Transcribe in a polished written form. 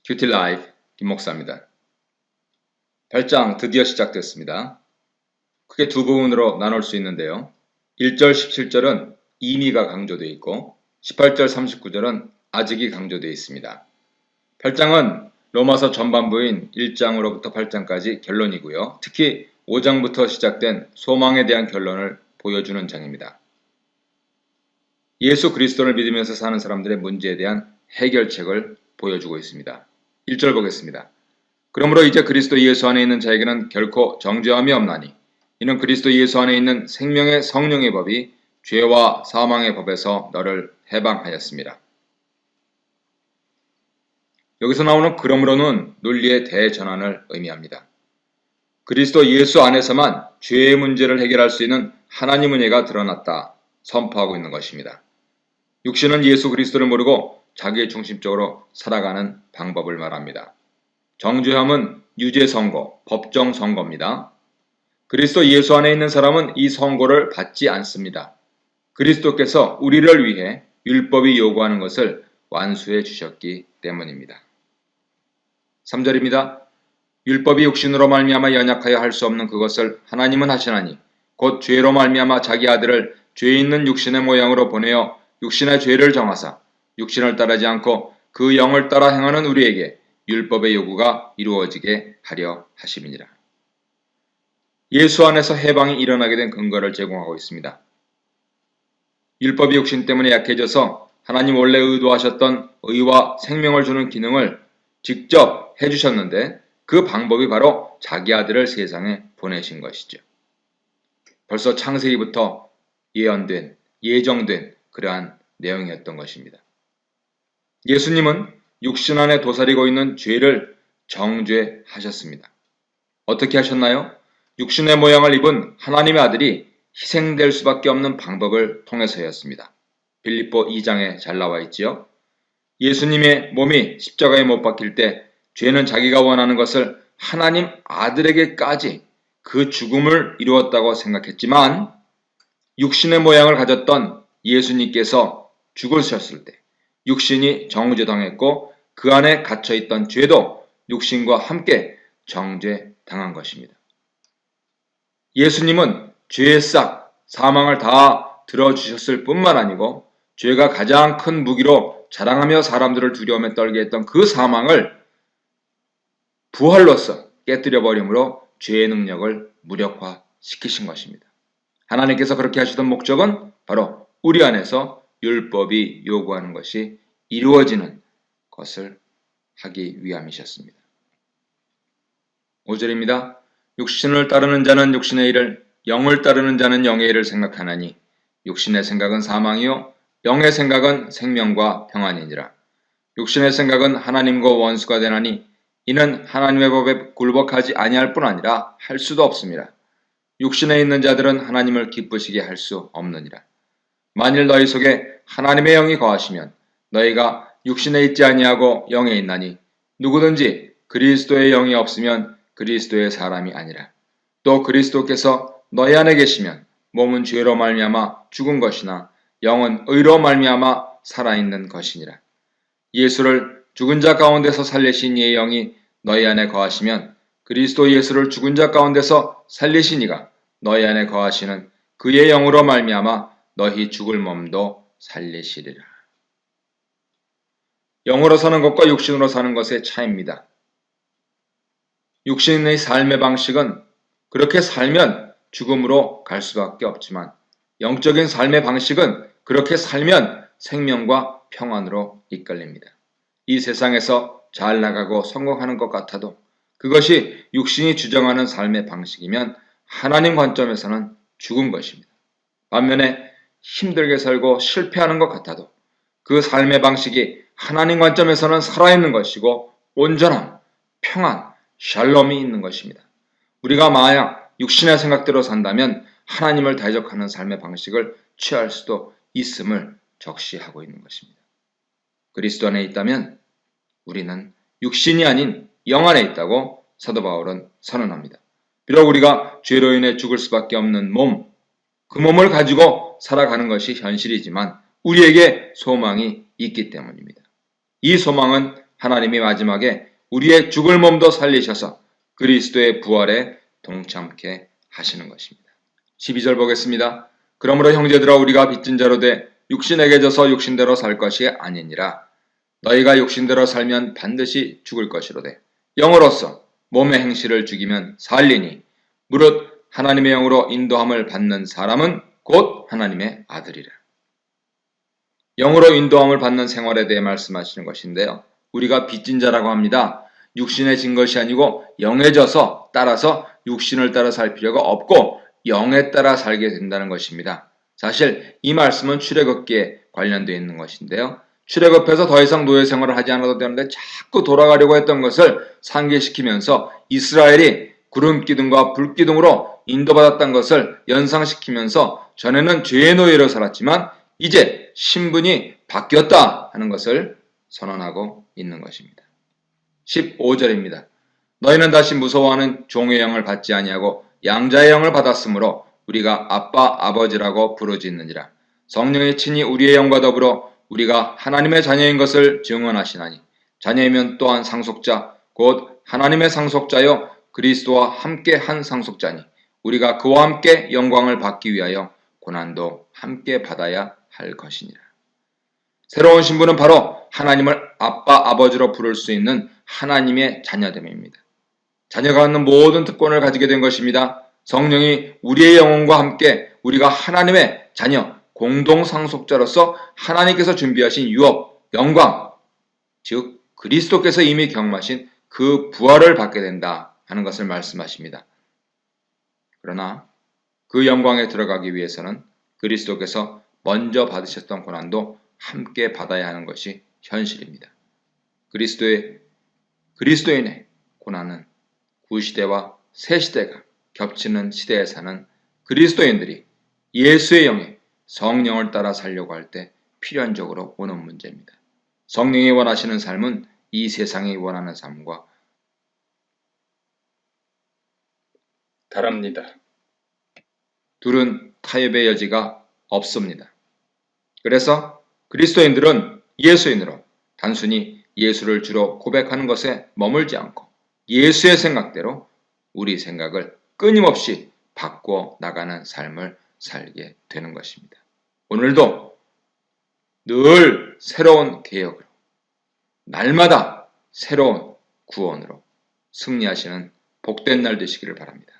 큐티 라이프 김 목사입니다. 8장 드디어 시작됐습니다. 크게 두 부분으로 나눌 수 있는데요. 1절 17절은 이미가 강조되어 있고 18절 39절은 아직이 강조되어 있습니다. 8장은 로마서 전반부인 1장으로부터 8장까지 결론이고요. 특히 5장부터 시작된 소망에 대한 결론을 보여주는 장입니다. 예수 그리스도를 믿으면서 사는 사람들의 문제에 대한 해결책을 보여주고 있습니다. 1절 보겠습니다. 그러므로 이제 그리스도 예수 안에 있는 자에게는 결코 정죄함이 없나니 이는 그리스도 예수 안에 있는 생명의 성령의 법이 죄와 사망의 법에서 너를 해방하였습니다. 여기서 나오는 그러므로는 논리의 대전환을 의미합니다. 그리스도 예수 안에서만 죄의 문제를 해결할 수 있는 하나님 은혜가 드러났다 선포하고 있는 것입니다. 육신은 예수 그리스도를 모르고 자기 중심적으로 살아가는 방법을 말합니다. 정죄함은 유죄 선고, 법정 선고입니다. 그리스도 예수 안에 있는 사람은 이 선고를 받지 않습니다. 그리스도께서 우리를 위해 율법이 요구하는 것을 완수해 주셨기 때문입니다. 3절입니다. 율법이 육신으로 말미암아 연약하여 할 수 없는 그것을 하나님은 하시나니 곧 죄로 말미암아 자기 아들을 죄 있는 육신의 모양으로 보내어 육신의 죄를 정하사 육신을 따르지 않고 그 영을 따라 행하는 우리에게 율법의 요구가 이루어지게 하려 하심이니라. 예수 안에서 해방이 일어나게 된 근거를 제공하고 있습니다. 율법이 육신 때문에 약해져서 하나님 원래 의도하셨던 의와 생명을 주는 기능을 직접 해주셨는데 그 방법이 바로 자기 아들을 세상에 보내신 것이죠. 벌써 창세기부터 예언된, 예정된 그러한 내용이었던 것입니다. 예수님은 육신 안에 도사리고 있는 죄를 정죄하셨습니다. 어떻게 하셨나요? 육신의 모양을 입은 하나님의 아들이 희생될 수밖에 없는 방법을 통해서였습니다. 빌립보 2장에 잘 나와 있지요. 예수님의 몸이 십자가에 못 박힐 때 죄는 자기가 원하는 것을 하나님 아들에게까지 그 죽음을 이루었다고 생각했지만 육신의 모양을 가졌던 예수님께서 죽으셨을 때 육신이 정죄당했고 그 안에 갇혀있던 죄도 육신과 함께 정죄당한 것입니다. 예수님은 죄의 싹, 사망을 다 들어주셨을 뿐만 아니고 죄가 가장 큰 무기로 자랑하며 사람들을 두려움에 떨게 했던 그 사망을 부활로서 깨뜨려버림으로 죄의 능력을 무력화시키신 것입니다. 하나님께서 그렇게 하시던 목적은 바로 우리 안에서 율법이 요구하는 것이 이루어지는 것을 하기 위함이셨습니다. 5절입니다. 육신을 따르는 자는 육신의 일을, 영을 따르는 자는 영의 일을 생각하나니 육신의 생각은 사망이요 영의 생각은 생명과 평안이니라. 육신의 생각은 하나님과 원수가 되나니 이는 하나님의 법에 굴복하지 아니할 뿐 아니라 할 수도 없습니다. 육신에 있는 자들은 하나님을 기쁘시게 할 수 없느니라. 만일 너희 속에 하나님의 영이 거하시면 너희가 육신에 있지 아니하고 영에 있나니 누구든지 그리스도의 영이 없으면 그리스도의 사람이 아니라. 또 그리스도께서 너희 안에 계시면 몸은 죄로 말미암아 죽은 것이나 영은 의로 말미암아 살아있는 것이니라. 예수를 죽은 자 가운데서 살리신 이의 영이 너희 안에 거하시면 그리스도 예수를 죽은 자 가운데서 살리신 이가 너희 안에 거하시는 그의 영으로 말미암아 너희 죽을 몸도 살리시리라. 영으로 사는 것과 육신으로 사는 것의 차이입니다. 육신의 삶의 방식은 그렇게 살면 죽음으로 갈 수밖에 없지만 영적인 삶의 방식은 그렇게 살면 생명과 평안으로 이끌립니다. 이 세상에서 잘 나가고 성공하는 것 같아도 그것이 육신이 주장하는 삶의 방식이면 하나님 관점에서는 죽은 것입니다. 반면에 힘들게 살고 실패하는 것 같아도 그 삶의 방식이 하나님 관점에서는 살아있는 것이고 온전함, 평안, 샬롬이 있는 것입니다. 우리가 만약 육신의 생각대로 산다면 하나님을 대적하는 삶의 방식을 취할 수도 있음을 적시하고 있는 것입니다. 그리스도 안에 있다면 우리는 육신이 아닌 영 안에 있다고 사도 바울은 선언합니다. 비록 우리가 죄로 인해 죽을 수밖에 없는 몸, 그 몸을 가지고 살아가는 것이 현실이지만 우리에게 소망이 있기 때문입니다. 이 소망은 하나님이 마지막에 우리의 죽을 몸도 살리셔서 그리스도의 부활에 동참케 하시는 것입니다. 12절 보겠습니다. 그러므로 형제들아 우리가 빚진 자로 돼 육신에게 져서 육신대로 살 것이 아니니라. 너희가 육신대로 살면 반드시 죽을 것이로되 영으로서 몸의 행실을 죽이면 살리니 무릇 하나님의 영으로 인도함을 받는 사람은 곧 하나님의 아들이라. 영으로 인도함을 받는 생활에 대해 말씀하시는 것인데요. 우리가 빚진 자라고 합니다. 육신에 진 것이 아니고 영에 져서 따라서 육신을 따라 살 필요가 없고 영에 따라 살게 된다는 것입니다. 사실 이 말씀은 출애굽기에 관련되어 있는 것인데요. 출애굽해서 더 이상 노예 생활을 하지 않아도 되는데 자꾸 돌아가려고 했던 것을 상기시키면서 이스라엘이 구름 기둥과 불 기둥으로 인도받았던 것을 연상시키면서 전에는 죄의 노예로 살았지만 이제 신분이 바뀌었다 하는 것을 선언하고 있는 것입니다. 15절입니다. 너희는 다시 무서워하는 종의 영을 받지 아니하고 양자의 영을 받았으므로 우리가 아빠 아버지라고 부르짖느니라. 성령이 친히 우리의 영과 더불어 우리가 하나님의 자녀인 것을 증언하시나니 자녀이면 또한 상속자 곧 하나님의 상속자여 그리스도와 함께 한 상속자니 우리가 그와 함께 영광을 받기 위하여 고난도 함께 받아야 할 것이니라. 새로운 신분은 바로 하나님을 아빠 아버지로 부를 수 있는 하나님의 자녀됨입니다. 자녀가 갖는 모든 특권을 가지게 된 것입니다. 성령이 우리의 영혼과 함께 우리가 하나님의 자녀, 공동 상속자로서 하나님께서 준비하신 유업, 영광, 즉 그리스도께서 이미 경험하신 그 부활을 받게 된다 하는 것을 말씀하십니다. 그러나 그 영광에 들어가기 위해서는 그리스도께서 먼저 받으셨던 고난도 함께 받아야 하는 것이 현실입니다. 그리스도인의 고난은 구시대와 새시대가 겹치는 시대에 사는 그리스도인들이 예수의 영에 성령을 따라 살려고 할 때 필연적으로 오는 문제입니다. 성령이 원하시는 삶은 이 세상이 원하는 삶과 다릅니다. 둘은 타협의 여지가 없습니다. 그래서 그리스도인들은 예수인으로 단순히 예수를 주로 고백하는 것에 머물지 않고 예수의 생각대로 우리 생각을 끊임없이 바꿔 나가는 삶을 살게 되는 것입니다. 오늘도 늘 새로운 개혁으로, 날마다 새로운 구원으로 승리하시는 복된 날 되시기를 바랍니다.